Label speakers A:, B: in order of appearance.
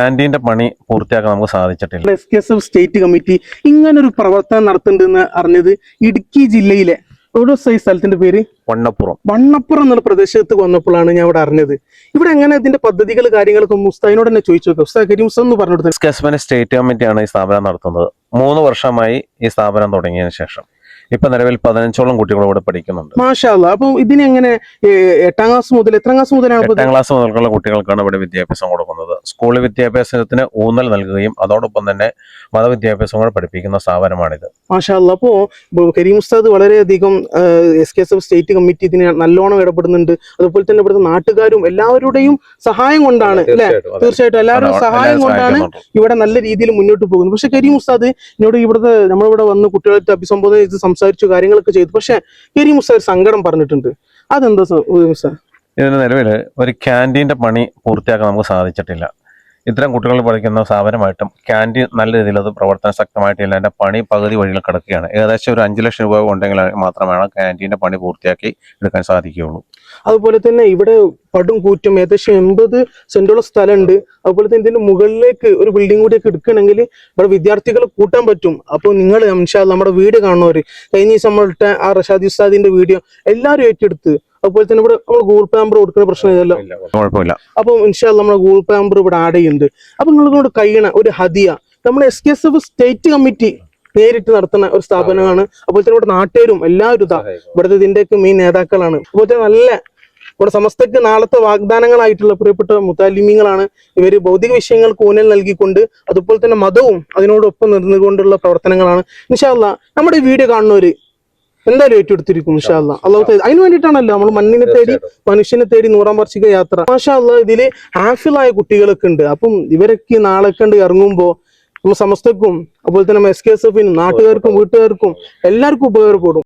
A: ക്യാൻറ്റീൻ്റെ പണി പൂർത്തിയാക്കാൻ നമുക്ക് സാധിച്ചിട്ടില്ല.
B: SKSF സ്റ്റേറ്റ് കമ്മിറ്റി ഇങ്ങനൊരു പ്രവർത്തനം നടത്തുന്നുണ്ടെന്ന് അറിഞ്ഞത് ഇടുക്കി ജില്ലയിലെ ഒരു സ്ഥലത്തിന്റെ പേര് വണ്ണപ്പുറം എന്നുള്ള പ്രദേശത്ത് വന്നപ്പോഴാണ് ഞാൻ ഇവിടെ അറിഞ്ഞത്. ഇവിടെ എങ്ങനെ ഇതിന്റെ പദ്ധതികൾ കാര്യങ്ങളൊക്കെ ഉസ്താദിനോട് തന്നെ ചോദിച്ചു നോക്കാം. ഉസ്താദ് കരീം ഉസ്താദ് എന്ന് പറഞ്ഞു കൊടുത്തത്.
A: SKSF സ്റ്റേറ്റ് കമ്മിറ്റിയാണ് ഈ സ്ഥാപനം നടത്തുന്നത്. 3 വർഷമായി ഈ സ്ഥാപനം തുടങ്ങിയതിനു ശേഷം ഇപ്പൊ നിലവിൽ 15ഓളം കുട്ടികൾ ഇവിടെ പഠിക്കുന്നുണ്ട്.
B: മാഷാ അല്ലാഹ്. അപ്പൊ ഇതിനെങ്ങനെ 8ാം ക്ലാസ് മുതൽ എത്രാം ക്ലാസ് മുതലാണ്?
A: 8ാം ക്ലാസ് മുതലുള്ള കുട്ടികൾക്കാണ് ഇവിടെ വിദ്യാഭ്യാസം കൊടുക്കുന്നത്. സ്കൂൾ വിദ്യാഭ്യാസത്തിന് ഊന്നൽ നൽകുകയും അതോടൊപ്പം തന്നെ മതവിദ്യാഭ്യാസം കൂടെ പഠിപ്പിക്കുന്ന സ്ഥാപനമാണിത്.
B: മാഷാ അല്ലാഹ്. അപ്പോ കരീം ഉസ്താദ് വളരെയധികം SKSF സ്റ്റേറ്റ് കമ്മിറ്റി ഇതിന് നല്ലോണം ഇടപെടുന്നുണ്ട്. അതുപോലെ തന്നെ ഇവിടുത്തെ നാട്ടുകാരും എല്ലാവരുടെയും സഹായം കൊണ്ടാണ് അല്ലെ? തീർച്ചയായിട്ടും എല്ലാവരും സഹായം കൊണ്ടാണ് ഇവിടെ നല്ല രീതിയിൽ മുന്നോട്ട് പോകുന്നത്. പക്ഷെ കരീം ഉസ്താദ് എന്നോട് നമ്മളിവിടെ വന്ന് കുട്ടികളെ അഭിസംബോധന ചെയ്ത് സംസാരിച്ചു കാര്യങ്ങളൊക്കെ ചെയ്തു. പക്ഷെ കരീം ഉസ്താദ് സങ്കടം പറഞ്ഞിട്ടുണ്ട്. അതെന്താ സാർ?
A: ഇതിന് നിലവിൽ ഒരു ക്യാൻറ്റീൻ്റെ പണി പൂർത്തിയാക്കാൻ നമുക്ക് സാധിച്ചിട്ടില്ല. ഇത്തരം കുട്ടികൾ പഠിക്കുന്ന സ്ഥാപനമായിട്ടും ക്യാൻറ്റീൻ നല്ല രീതിയിൽ അത് പ്രവർത്തന ശക്തമായിട്ടില്ല. അതിൻ്റെ പണി പകുതി വഴിയിൽ കിടക്കുകയാണ്. ഏകദേശം ഒരു 5 ലക്ഷം രൂപ ഉണ്ടെങ്കിൽ മാത്രമാണ് ക്യാൻറ്റീൻ്റെ പണി പൂർത്തിയാക്കി എടുക്കാൻ സാധിക്കുകയുള്ളൂ.
B: അതുപോലെ തന്നെ ഇവിടെ പടും കൂറ്റും ഏകദേശം 80 സെന്റോളം സ്ഥലമുണ്ട്. അതുപോലെ തന്നെ ഇതിന്റെ മുകളിലേക്ക് ഒരു ബിൽഡിംഗ് കൂടിയൊക്കെ എടുക്കണമെങ്കിൽ ഇവിടെ വിദ്യാർത്ഥികളെ കൂട്ടാൻ പറ്റും. അപ്പോൾ നിങ്ങൾ നമ്മുടെ വീഡിയോ കാണുന്നവര് കഴിഞ്ഞ ദിവസം നമ്മളുടെ ആ റഷാദി ഉസ്താദിന്റെ വീഡിയോ എല്ലാവരും ഏറ്റെടുത്ത്, അതുപോലെ തന്നെ ഇവിടെ നമ്മൾ ഗൂഗിൾ പേ നമ്പർ കൊടുക്കുന്ന പ്രശ്നമില്ലല്ലോ,
A: കുഴപ്പമില്ല.
B: അപ്പൊ ഇൻഷാല്ലാ നമ്മുടെ ഗൂഗിൾ പേ നമ്പർ ഇവിടെ ആഡ് ചെയ്യുന്നുണ്ട്. അപ്പൊ നിങ്ങളോട് കഴിയണ ഒരു ഹദിയ നമ്മുടെ SKSF സ്റ്റേറ്റ് കമ്മിറ്റി നേരിട്ട് നടത്തുന്ന ഒരു സ്ഥാപനമാണ്. അതുപോലെ തന്നെ ഇവിടെ നാട്ടുകാരും എല്ലാവരും ഇവിടുത്തെ ഇതിന്റെയൊക്കെ മെയിൻ നേതാക്കളാണ്. അതുപോലെ തന്നെ നല്ല ഇവിടെ സമസ്തക്ക് നാളത്തെ വാഗ്ദാനങ്ങളായിട്ടുള്ള പ്രിയപ്പെട്ട മുത്താലിമീങ്ങളാണ്. ഇവര് ഭൗതിക വിഷയങ്ങൾക്ക് ഊന്നൽ നൽകിക്കൊണ്ട് അതുപോലെ തന്നെ മതവും അതിനോടൊപ്പം നിന്നുകൊണ്ടുള്ള പ്രവർത്തനങ്ങളാണ്. ഇൻഷാല്ലാ നമ്മുടെ ഈ വീഡിയോ കാണുന്നവര് എന്തായാലും ഏറ്റെടുത്തിരിക്കും ഇൻഷാല്ലാ. അള്ളാഹു അതിന് വേണ്ടിയിട്ടാണല്ലോ നമ്മൾ മണ്ണിനെ തേടി മനുഷ്യനെ തേടി 100ാം വാർഷിക യാത്ര. മാഷാ അല്ലാഹ്. ഇതില് ഹാഫിളായ കുട്ടികളൊക്കെ ഉണ്ട്. അപ്പം ഇവരൊക്കെ നാളെ കണ്ട് ഇറങ്ങുമ്പോ നമ്മൾ സമസ്തക്കും അതുപോലെ തന്നെ SKSF നാട്ടുകാർക്കും വീട്ടുകാർക്കും എല്ലാവർക്കും ഉപകാരപ്പെടും.